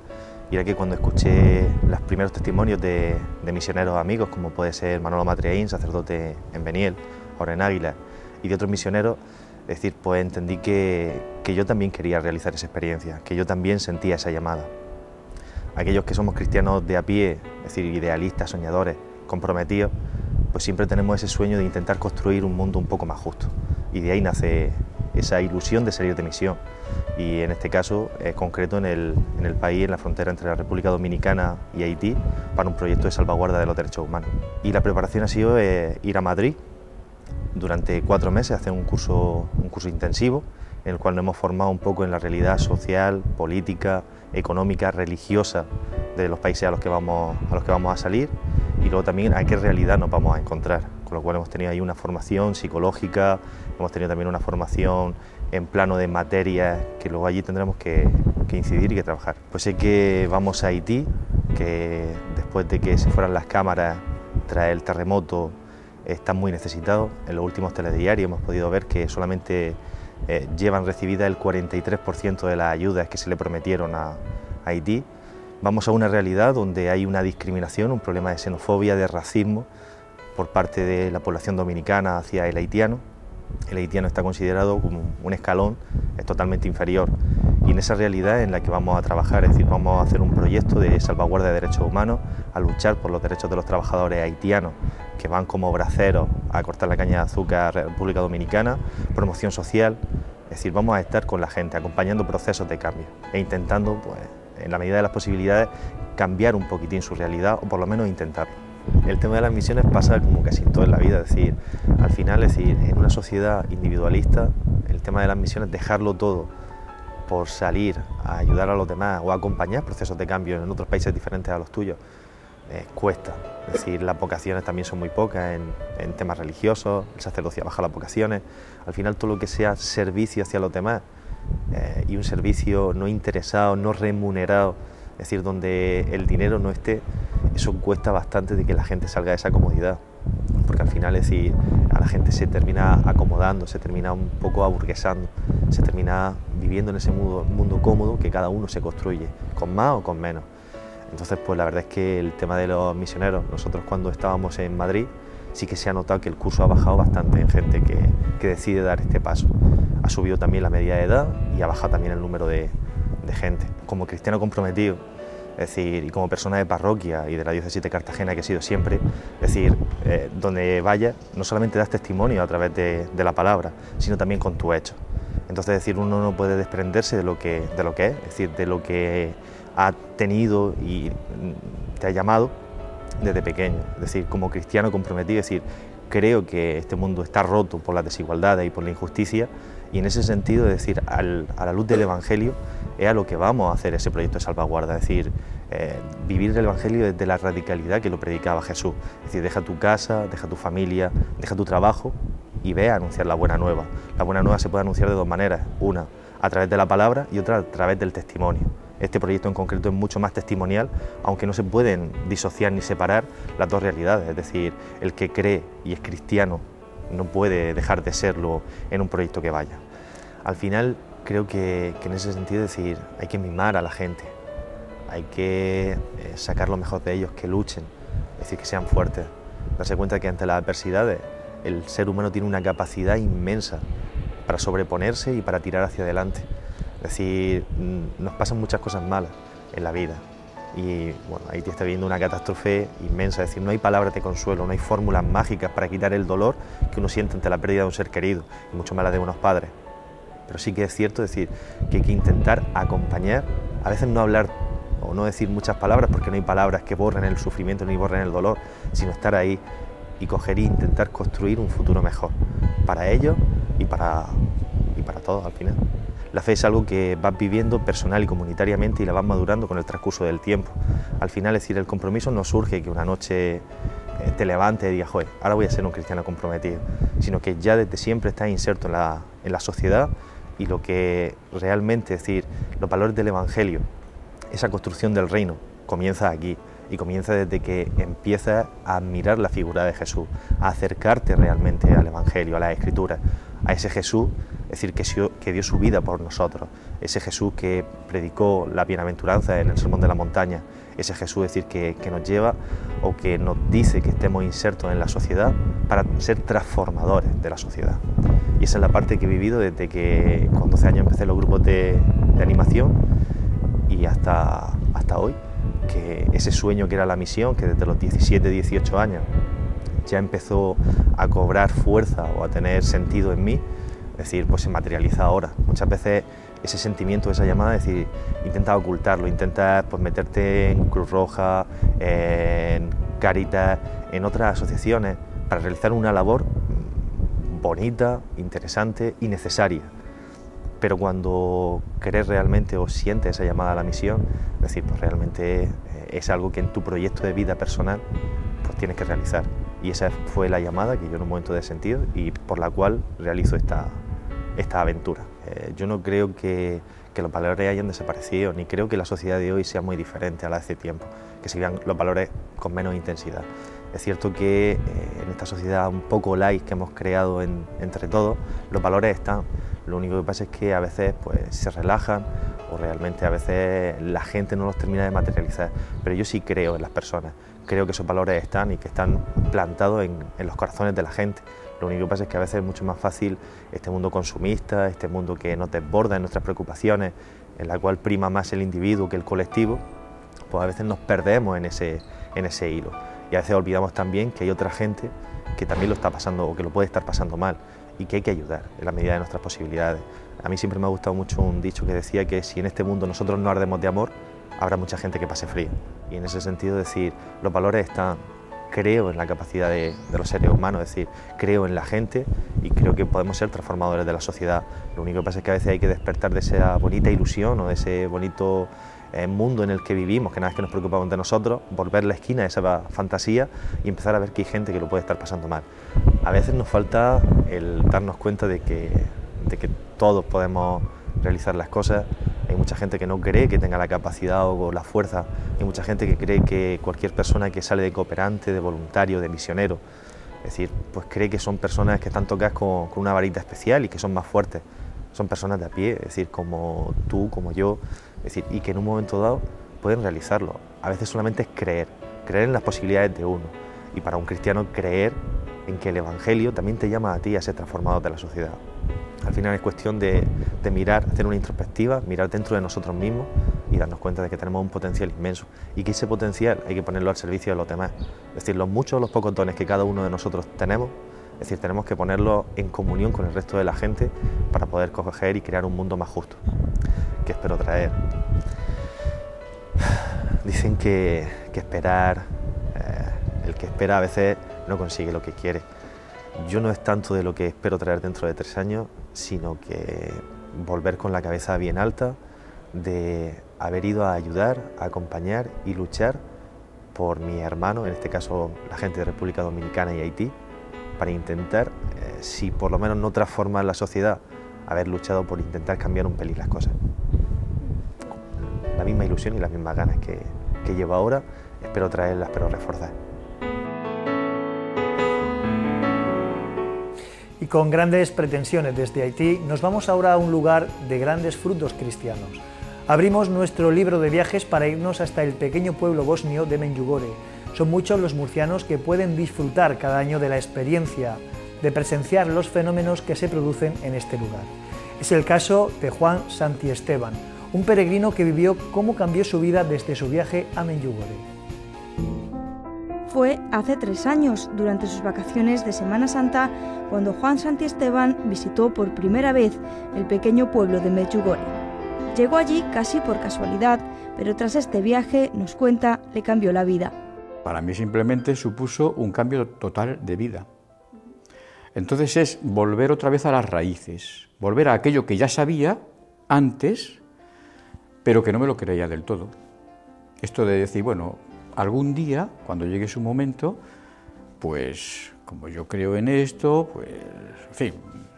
y era que cuando escuché los primeros testimonios de misioneros amigos, como puede ser Manolo Matriaín, sacerdote en Beniel, ahora en Águila, y de otros misioneros, es decir, pues entendí que yo también quería realizar esa experiencia, que yo también sentía esa llamada. Aquellos que somos cristianos de a pie, es decir, idealistas, soñadores, comprometidos, pues siempre tenemos ese sueño de intentar construir un mundo un poco más justo, y de ahí nace esa ilusión de salir de misión, y en este caso concreto en el país, en la frontera entre la República Dominicana y Haití, para un proyecto de salvaguarda de los derechos humanos. Y la preparación ha sido ir a Madrid durante 4 meses, hacer un curso intensivo, en el cual nos hemos formado un poco en la realidad social, política, económica, religiosa de los países a los que vamos a salir, y luego también a qué realidad nos vamos a encontrar, con lo cual hemos tenido ahí una formación psicológica, hemos tenido también una formación en plano de materias que luego allí tendremos que incidir y que trabajar. Pues sé que vamos a Haití, que después de que se fueran las cámaras tras el terremoto están muy necesitados. En los últimos telediarios hemos podido ver que solamente llevan recibida el 43% de las ayudas que se le prometieron a Haití. Vamos a una realidad donde hay una discriminación, un problema de xenofobia, de racismo por parte de la población dominicana hacia el haitiano. El haitiano está considerado como un escalón totalmente inferior, y en esa realidad en la que vamos a trabajar, es decir, vamos a hacer un proyecto de salvaguarda de derechos humanos, a luchar por los derechos de los trabajadores haitianos que van como braceros a cortar la caña de azúcar a la República Dominicana, promoción social, es decir, vamos a estar con la gente acompañando procesos de cambio e intentando, pues, en la medida de las posibilidades, cambiar un poquitín su realidad, o por lo menos intentarlo. El tema de las misiones pasa como casi todo en la vida, es decir, al final, es decir, en una sociedad individualista, el tema de las misiones, dejarlo todo por salir a ayudar a los demás o a acompañar procesos de cambio en otros países diferentes a los tuyos, cuesta. Es decir, las vocaciones también son muy pocas en temas religiosos, el sacerdocio baja las vocaciones, al final todo lo que sea servicio hacia los demás y un servicio no interesado, no remunerado, es decir, donde el dinero no esté, eso cuesta bastante de que la gente salga de esa comodidad, porque al final, es decir, a la gente se termina acomodando, se termina un poco aburguesando, se termina viviendo en ese mundo cómodo que cada uno se construye, con más o con menos. Entonces, pues la verdad es que el tema de los misioneros, nosotros cuando estábamos en Madrid, sí que se ha notado que el curso ha bajado bastante en gente que decide dar este paso. Ha subido también la media de edad y ha bajado también el número de gente. Como cristiano comprometido, es decir, y como persona de parroquia y de la diócesis de Cartagena que he sido siempre, es decir, donde vaya, no solamente das testimonio a través de la palabra, sino también con tu hecho. Entonces, es decir, uno no puede desprenderse de lo que es decir, de lo que ha tenido y te ha llamado desde pequeño. Es decir, como cristiano comprometido, es decir, creo que este mundo está roto por las desigualdades y por la injusticia, y en ese sentido, es decir, a la luz del Evangelio es a lo que vamos a hacer ese proyecto de salvaguarda, es decir, vivir el Evangelio desde la radicalidad que lo predicaba Jesús, es decir, deja tu casa, deja tu familia, deja tu trabajo y ve a anunciar la buena nueva. La buena nueva se puede anunciar de dos maneras, una a través de la palabra y otra a través del testimonio. Este proyecto en concreto es mucho más testimonial, aunque no se pueden disociar ni separar las dos realidades, es decir, el que cree y es cristiano no puede dejar de serlo en un proyecto que vaya. Al final, creo que en ese sentido, es decir, hay que mimar a la gente, hay que sacar lo mejor de ellos, que luchen, es decir, que sean fuertes, darse cuenta que ante las adversidades el ser humano tiene una capacidad inmensa para sobreponerse y para tirar hacia adelante. Es decir, nos pasan muchas cosas malas en la vida, Y bueno, Haití está viviendo una catástrofe inmensa, es decir, no hay palabras de consuelo, no hay fórmulas mágicas para quitar el dolor que uno siente ante la pérdida de un ser querido, y mucho más la de unos padres. Pero sí que es cierto decir que hay que intentar acompañar, a veces no hablar o no decir muchas palabras, porque no hay palabras que borren el sufrimiento ni borren el dolor, sino estar ahí y coger e intentar construir un futuro mejor para ellos y para todos al final. La fe es algo que vas viviendo personal y comunitariamente y la vas madurando con el transcurso del tiempo. Al final, es decir, el compromiso no surge que una noche te levantes y digas, joder, ahora voy a ser un cristiano comprometido, sino que ya desde siempre estás inserto en la sociedad, y lo que realmente, es decir, los valores del Evangelio, esa construcción del reino, comienza aquí, y comienza desde que empiezas a admirar la figura de Jesús, a acercarte realmente al Evangelio, a las Escrituras, a ese Jesús, es decir, que dio su vida por nosotros, ese Jesús que predicó la bienaventuranza en el Sermón de la Montaña, ese Jesús, es decir, que nos lleva o que nos dice que estemos insertos en la sociedad para ser transformadores de la sociedad. Y esa es la parte que he vivido desde que con 12 años empecé los grupos de animación y hasta hoy, que ese sueño que era la misión, que desde los 17, 18 años ya empezó a cobrar fuerza o a tener sentido en mí, es decir, pues se materializa ahora. Muchas veces ese sentimiento, esa llamada, es decir, intentas ocultarlo, intentas pues meterte en Cruz Roja, en Cáritas, en otras asociaciones, para realizar una labor bonita, interesante y necesaria. Pero cuando crees realmente o sientes esa llamada a la misión, es decir, pues realmente es algo que en tu proyecto de vida personal pues tienes que realizar. Y esa fue la llamada que yo en un momento de sentido y por la cual realizo esta aventura. Yo no creo que los valores hayan desaparecido, ni creo que la sociedad de hoy sea muy diferente a la de hace tiempo, que se vean los valores con menos intensidad. Es cierto que en esta sociedad un poco light que hemos creado entre todos, los valores están. Lo único que pasa es que a veces pues, se relajan o realmente a veces la gente no los termina de materializar. Pero yo sí creo en las personas, creo que esos valores están y que están plantados en los corazones de la gente. Lo único que pasa es que a veces es mucho más fácil este mundo consumista, este mundo que nos desborda en nuestras preocupaciones, en la cual prima más el individuo que el colectivo, pues a veces nos perdemos en ese hilo. Y a veces olvidamos también que hay otra gente que también lo está pasando o que lo puede estar pasando mal y que hay que ayudar en la medida de nuestras posibilidades. A mí siempre me ha gustado mucho un dicho que decía que si en este mundo nosotros no ardemos de amor, habrá mucha gente que pase frío. Y en ese sentido, decir, los valores están, creo en la capacidad de los seres humanos, es decir, creo en la gente y creo que podemos ser transformadores de la sociedad. Lo único que pasa es que a veces hay que despertar de esa bonita ilusión o de ese bonito mundo en el que vivimos, que nada más que nos preocupamos de nosotros, volver la esquina de esa fantasía y empezar a ver que hay gente que lo puede estar pasando mal. A veces nos falta el darnos cuenta de que todos podemos realizar las cosas. Hay mucha gente que no cree que tenga la capacidad o la fuerza, hay mucha gente que cree que cualquier persona que sale de cooperante, de voluntario, de misionero, es decir, pues cree que son personas que están tocadas con una varita especial y que son más fuertes. Son personas de a pie, es decir, como tú, como yo, es decir, y que en un momento dado pueden realizarlo. A veces solamente es creer en las posibilidades de uno. Y para un cristiano creer en que el Evangelio también te llama a ti a ser transformador de la sociedad. Al final es cuestión de mirar, hacer una introspectiva, mirar dentro de nosotros mismos y darnos cuenta de que tenemos un potencial inmenso y que ese potencial hay que ponerlo al servicio de los demás. Es decir, los muchos o los pocos dones que cada uno de nosotros tenemos, es decir, tenemos que ponerlo en comunión con el resto de la gente para poder coger y crear un mundo más justo. ¿Qué espero traer? Dicen que esperar, el que espera a veces no consigue lo que quiere. Yo no es tanto de lo que espero traer dentro de 3 años, sino que volver con la cabeza bien alta, de haber ido a ayudar, a acompañar y luchar por mi hermano, en este caso la gente de República Dominicana y Haití, para intentar, si por lo menos no transformar la sociedad, haber luchado por intentar cambiar un pelín las cosas. La misma ilusión y las mismas ganas que llevo ahora, espero traerlas, espero reforzar. Y con grandes pretensiones desde Haití, nos vamos ahora a un lugar de grandes frutos cristianos. Abrimos nuestro libro de viajes para irnos hasta el pequeño pueblo bosnio de Medjugorje. Son muchos los murcianos que pueden disfrutar cada año de la experiencia de presenciar los fenómenos que se producen en este lugar. Es el caso de Juan Santiesteban, un peregrino que vivió cómo cambió su vida desde su viaje a Medjugorje. Fue hace 3 años, durante sus vacaciones de Semana Santa, cuando Juan Santisteban visitó por primera vez el pequeño pueblo de Medjugorje. Llegó allí casi por casualidad, pero tras este viaje, nos cuenta, le cambió la vida. Para mí simplemente supuso un cambio total de vida. Entonces es volver otra vez a las raíces, volver a aquello que ya sabía antes, pero que no me lo creía del todo. Esto de decir, bueno, algún día, cuando llegue su momento, pues como yo creo en esto, pues, en fin,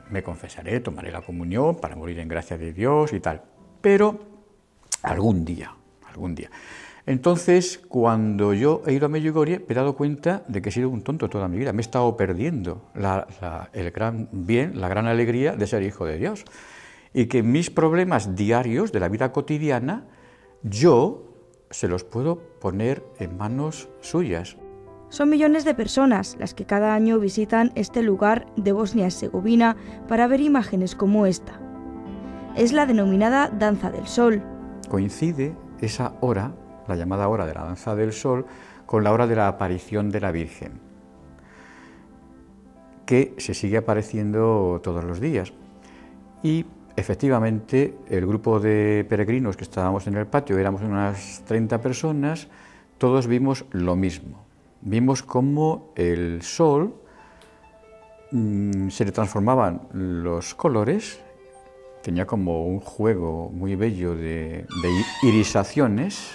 me confesaré, tomaré la comunión para morir en gracia de Dios y tal. Pero algún día. Entonces, cuando yo he ido a Medjugorje, me he dado cuenta de que he sido un tonto toda mi vida. Me he estado perdiendo el gran bien, la gran alegría de ser hijo de Dios. Y que mis problemas diarios de la vida cotidiana, yo se los puedo poner en manos suyas. Son millones de personas las que cada año visitan este lugar de Bosnia-Herzegovina para ver imágenes como esta. Es la denominada Danza del Sol. Coincide esa hora, la llamada hora de la Danza del Sol, con la hora de la aparición de la Virgen, que se sigue apareciendo todos los días. Y efectivamente, el grupo de peregrinos que estábamos en el patio, éramos unas 30 personas, todos vimos lo mismo. Vimos cómo el sol se le transformaban los colores, tenía como un juego muy bello de irisaciones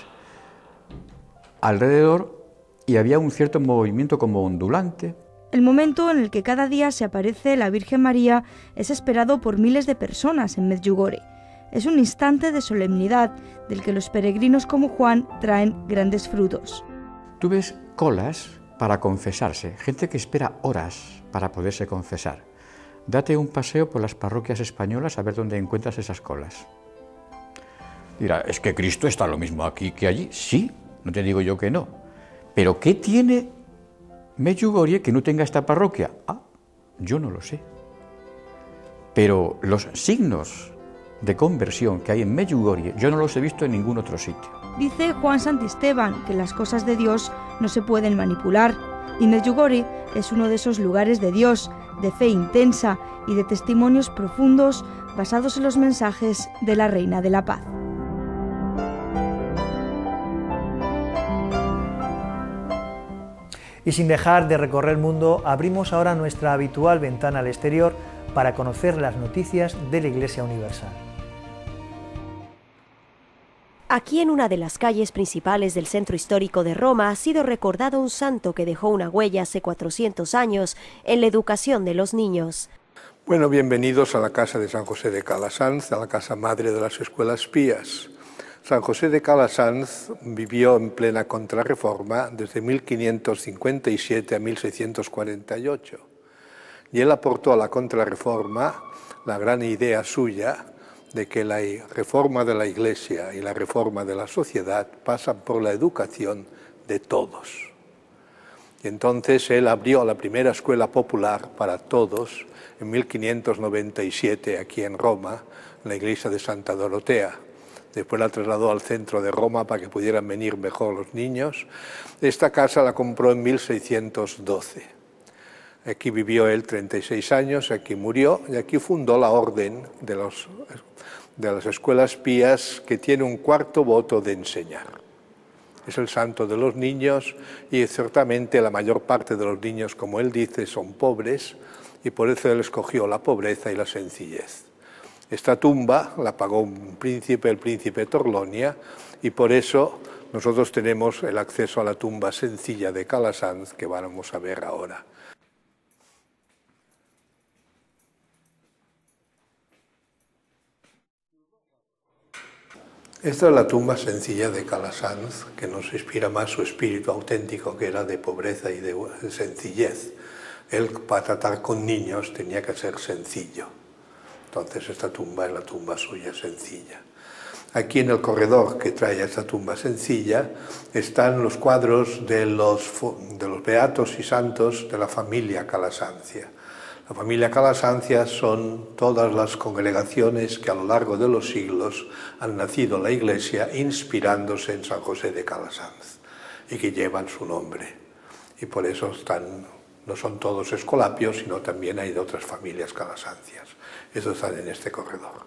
alrededor y había un cierto movimiento como ondulante. El momento en el que cada día se aparece la Virgen María es esperado por miles de personas en Medjugorje. Es un instante de solemnidad del que los peregrinos como Juan traen grandes frutos. Tú ves colas para confesarse, gente que espera horas para poderse confesar. Date un paseo por las parroquias españolas a ver dónde encuentras esas colas. Dirá, ¿es que Cristo está lo mismo aquí que allí? Sí, no te digo yo que no. Pero ¿qué tiene Medjugorje que no tenga esta parroquia? Ah, yo no lo sé. Pero los signos de conversión que hay en Medjugorje, yo no los he visto en ningún otro sitio. Dice Juan Santisteban que las cosas de Dios no se pueden manipular, y Medjugorje es uno de esos lugares de Dios, de fe intensa y de testimonios profundos basados en los mensajes de la Reina de la Paz. Y sin dejar de recorrer el mundo, abrimos ahora nuestra habitual ventana al exterior para conocer las noticias de la Iglesia Universal. Aquí en una de las calles principales del centro histórico de Roma ha sido recordado un santo que dejó una huella hace 400 años en la educación de los niños. Bueno, bienvenidos a la casa de San José de Calasanz, a la casa madre de las escuelas pías. San José de Calasanz vivió en plena contrarreforma desde 1557 a 1648 y él aportó a la contrarreforma la gran idea suya de que la reforma de la Iglesia y la reforma de la sociedad pasan por la educación de todos. Y entonces él abrió la primera escuela popular para todos en 1597 aquí en Roma, en la iglesia de Santa Dorotea. Después la trasladó al centro de Roma para que pudieran venir mejor los niños. Esta casa la compró en 1612. Aquí vivió él 36 años, aquí murió y aquí fundó la orden de las escuelas pías, que tiene un cuarto voto de enseñar. Es el santo de los niños y ciertamente la mayor parte de los niños, como él dice, son pobres y por eso él escogió la pobreza y la sencillez. Esta tumba la pagó un príncipe, el príncipe Torlonia, y por eso nosotros tenemos el acceso a la tumba sencilla de Calasanz que vamos a ver ahora. Esta es la tumba sencilla de Calasanz, que nos inspira más su espíritu auténtico, que era de pobreza y de sencillez. Él, para tratar con niños, tenía que ser sencillo. Entonces esta tumba es la tumba suya sencilla. Aquí en el corredor que trae esta tumba sencilla están los cuadros de los beatos y santos de la familia Calasanzia. La familia Calasanz son todas las congregaciones que a lo largo de los siglos han nacido en la Iglesia inspirándose en San José de Calasanz y que llevan su nombre. Y por eso no son todos escolapios, sino también hay de otras familias calasancias. Esos están en este corredor.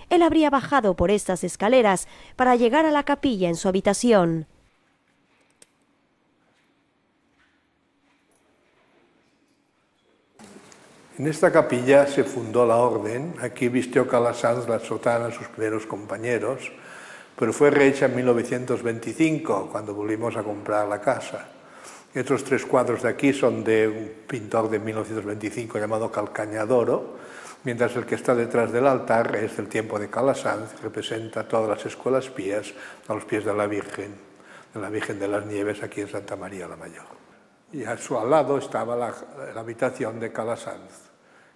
Él habría bajado por estas escaleras para llegar a la capilla en su habitación. En esta capilla se fundó la orden. Aquí vistió Calasanz la sotana a sus primeros compañeros, pero fue rehecha en 1925, cuando volvimos a comprar la casa. Estos 3 cuadros de aquí son de un pintor de 1925 llamado Calcañadoro, mientras el que está detrás del altar es del tiempo de Calasanz, representa todas las escuelas pías a los pies de la Virgen de las Nieves, aquí en Santa María la Mayor. Y a su lado estaba la habitación de Calasanz,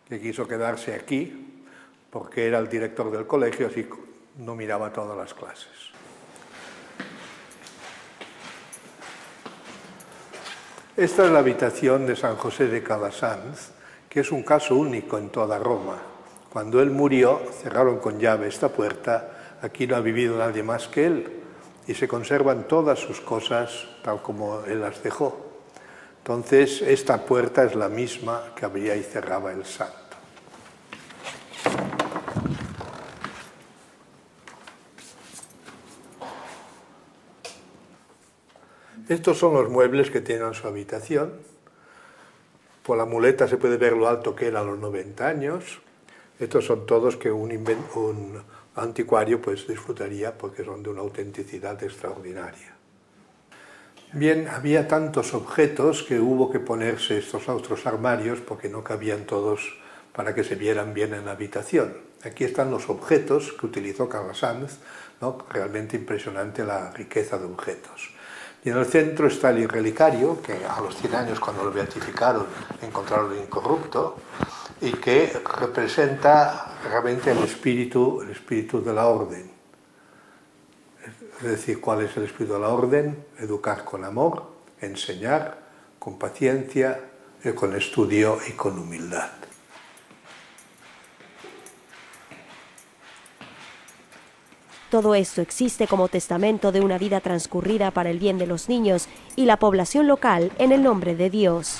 que quiso quedarse aquí porque era el director del colegio, así no miraba todas las clases. Esta es la habitación de San José de Calasanz, que es un caso único en toda Roma. Cuando él murió, cerraron con llave esta puerta, aquí no ha vivido nadie más que él, y se conservan todas sus cosas tal como él las dejó. Entonces, esta puerta es la misma que abría y cerraba el santo. Estos son los muebles que tiene en su habitación. Por la muleta se puede ver lo alto que era a los 90 años. Estos son todos que un anticuario pues disfrutaría porque son de una autenticidad extraordinaria. Bien, había tantos objetos que hubo que ponerse estos otros armarios porque no cabían todos para que se vieran bien en la habitación. Aquí están los objetos que utilizó Calasanz, ¿no? Realmente impresionante la riqueza de objetos. Y en el centro está el relicario, que a los 100 años cuando lo beatificaron encontraron incorrupto, y que representa realmente el espíritu de la orden. Es decir, ¿cuál es el espíritu de la orden? Educar con amor, enseñar con paciencia, con estudio y con humildad. Todo esto existe como testamento de una vida transcurrida para el bien de los niños y la población local en el nombre de Dios.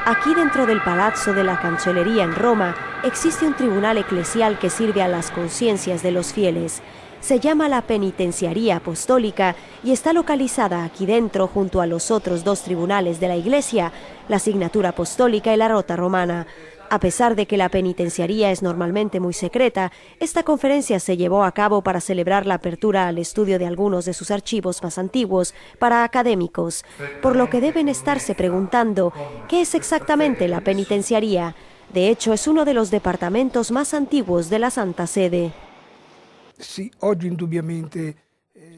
Aquí dentro del Palazzo de la Cancellería en Roma existe un tribunal eclesial que sirve a las conciencias de los fieles. Se llama la Penitenciaría Apostólica y está localizada aquí dentro junto a los otros 2 tribunales de la Iglesia, la Signatura Apostólica y la Rota Romana. A pesar de que la penitenciaría es normalmente muy secreta, esta conferencia se llevó a cabo para celebrar la apertura al estudio de algunos de sus archivos más antiguos para académicos, por lo que deben estarse preguntando ¿qué es exactamente la penitenciaría? De hecho, es uno de los departamentos más antiguos de la Santa Sede.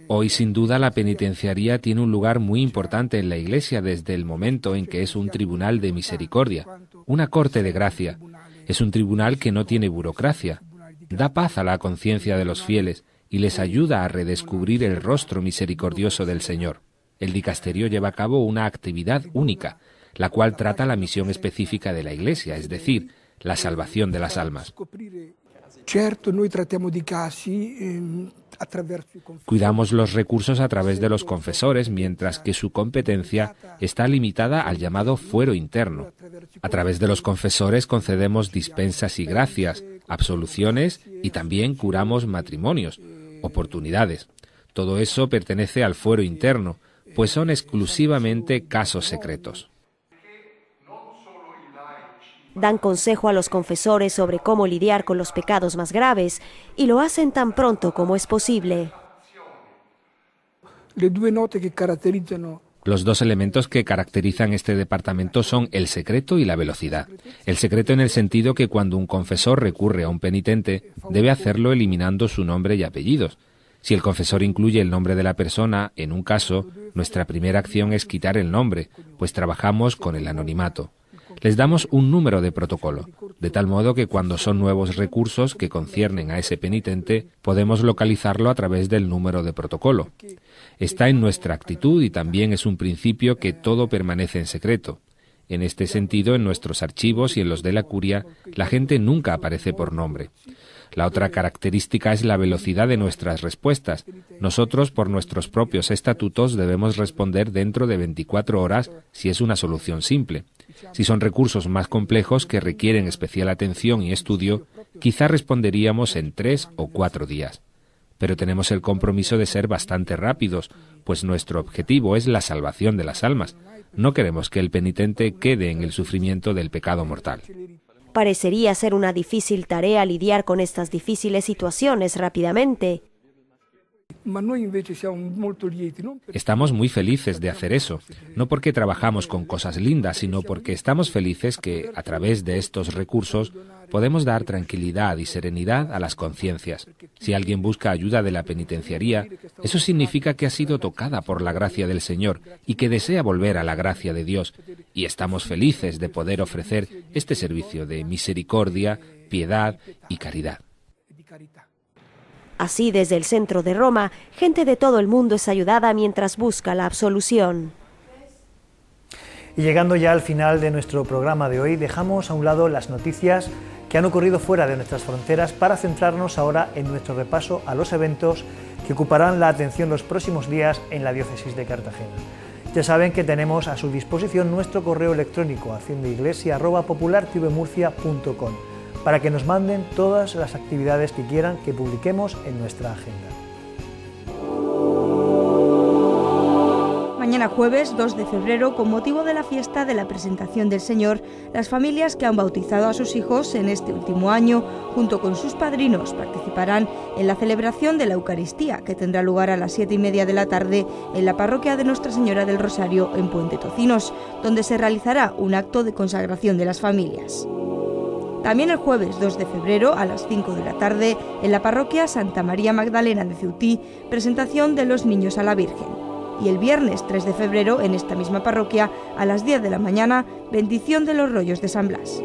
Hoy, sin duda, la penitenciaría tiene un lugar muy importante en la Iglesia desde el momento en que es un tribunal de misericordia, una corte de gracia. Es un tribunal que no tiene burocracia, da paz a la conciencia de los fieles y les ayuda a redescubrir el rostro misericordioso del Señor. El dicasterio lleva a cabo una actividad única, la cual trata la misión específica de la Iglesia, es decir, la salvación de las almas. Cuidamos los recursos a través de los confesores, mientras que su competencia está limitada al llamado fuero interno. A través de los confesores concedemos dispensas y gracias, absoluciones y también curamos matrimonios, oportunidades. Todo eso pertenece al fuero interno, pues son exclusivamente casos secretos. Dan consejo a los confesores sobre cómo lidiar con los pecados más graves y lo hacen tan pronto como es posible. Los 2 elementos que caracterizan este departamento son el secreto y la velocidad. El secreto en el sentido que cuando un confesor recurre a un penitente, debe hacerlo eliminando su nombre y apellidos. Si el confesor incluye el nombre de la persona, en un caso, nuestra primera acción es quitar el nombre, pues trabajamos con el anonimato. Les damos un número de protocolo, de tal modo que cuando son nuevos recursos que conciernen a ese penitente, podemos localizarlo a través del número de protocolo. Está en nuestra actitud y también es un principio que todo permanece en secreto. En este sentido, en nuestros archivos y en los de la curia, la gente nunca aparece por nombre. La otra característica es la velocidad de nuestras respuestas. Nosotros, por nuestros propios estatutos, debemos responder dentro de 24 horas si es una solución simple. Si son recursos más complejos que requieren especial atención y estudio, quizá responderíamos en 3 o 4 días. Pero tenemos el compromiso de ser bastante rápidos, pues nuestro objetivo es la salvación de las almas. No queremos que el penitente quede en el sufrimiento del pecado mortal. Parecería ser una difícil tarea lidiar con estas difíciles situaciones rápidamente. Estamos muy felices de hacer eso, no porque trabajamos con cosas lindas, sino porque estamos felices que, a través de estos recursos, podemos dar tranquilidad y serenidad a las conciencias. Si alguien busca ayuda de la penitenciaría, eso significa que ha sido tocada por la gracia del Señor y que desea volver a la gracia de Dios, y estamos felices de poder ofrecer este servicio de misericordia, piedad y caridad. Así, desde el centro de Roma, gente de todo el mundo es ayudada mientras busca la absolución. Y llegando ya al final de nuestro programa de hoy, dejamos a un lado las noticias que han ocurrido fuera de nuestras fronteras para centrarnos ahora en nuestro repaso a los eventos que ocuparán la atención los próximos días en la diócesis de Cartagena. Ya saben que tenemos a su disposición nuestro correo electrónico acciondeiglesia@populartvmurcia.com para que nos manden todas las actividades que quieran que publiquemos en nuestra agenda. Mañana jueves 2 de febrero, con motivo de la fiesta de la Presentación del Señor, las familias que han bautizado a sus hijos en este último año, junto con sus padrinos, participarán en la celebración de la Eucaristía, que tendrá lugar a las 7:30 de la tarde en la parroquia de Nuestra Señora del Rosario en Puente Tocinos, donde se realizará un acto de consagración de las familias. También el jueves 2 de febrero a las 5 de la tarde en la parroquia Santa María Magdalena de Ceutí, presentación de los niños a la Virgen. Y el viernes 3 de febrero en esta misma parroquia a las 10 de la mañana, bendición de los rollos de San Blas.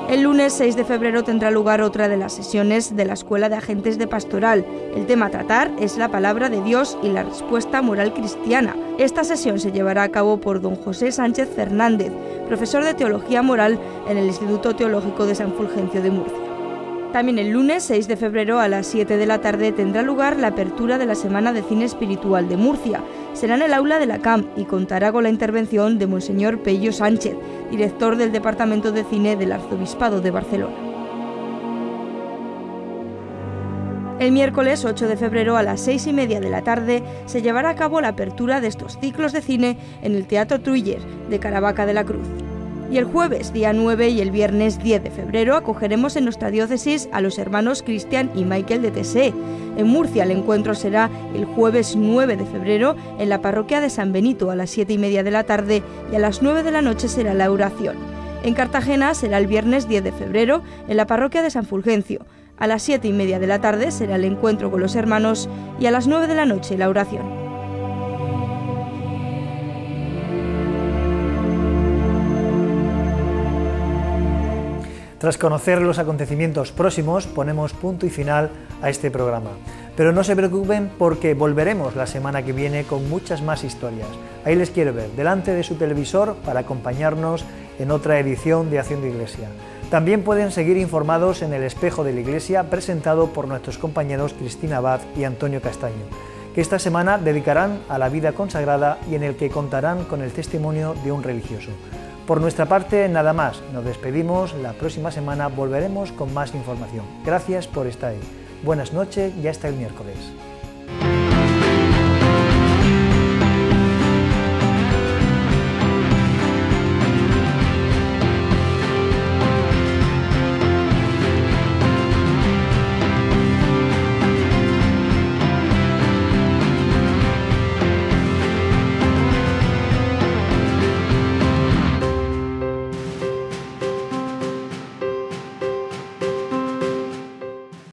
El lunes 6 de febrero tendrá lugar otra de las sesiones de la Escuela de Agentes de Pastoral. El tema a tratar es la palabra de Dios y la respuesta moral cristiana. Esta sesión se llevará a cabo por don José Sánchez Fernández, profesor de Teología Moral en el Instituto Teológico de San Fulgencio de Murcia. También el lunes 6 de febrero a las 7 de la tarde tendrá lugar la apertura de la Semana de Cine Espiritual de Murcia. Será en el aula de la CAM y contará con la intervención de Monseñor Pello Sánchez, director del Departamento de Cine del Arzobispado de Barcelona. El miércoles 8 de febrero a las 6:30 de la tarde se llevará a cabo la apertura de estos ciclos de cine en el Teatro Trüller de Caravaca de la Cruz. Y el jueves, día 9, y el viernes 10 de febrero acogeremos en nuestra diócesis a los hermanos Cristian y Michael de Tessé. En Murcia el encuentro será el jueves 9 de febrero en la parroquia de San Benito a las 7:30 de la tarde y a las 9 de la noche será la oración. En Cartagena será el viernes 10 de febrero en la parroquia de San Fulgencio. A las 7:30 de la tarde será el encuentro con los hermanos y a las 9 de la noche la oración. Tras conocer los acontecimientos próximos, ponemos punto y final a este programa. Pero no se preocupen porque volveremos la semana que viene con muchas más historias. Ahí les quiero ver, delante de su televisor, para acompañarnos en otra edición de Acción de Iglesia. También pueden seguir informados en El Espejo de la Iglesia, presentado por nuestros compañeros Cristina Abad y Antonio Castaño, que esta semana dedicarán a la vida consagrada y en el que contarán con el testimonio de un religioso. Por nuestra parte, nada más. Nos despedimos. La próxima semana volveremos con más información. Gracias por estar ahí. Buenas noches y hasta el miércoles.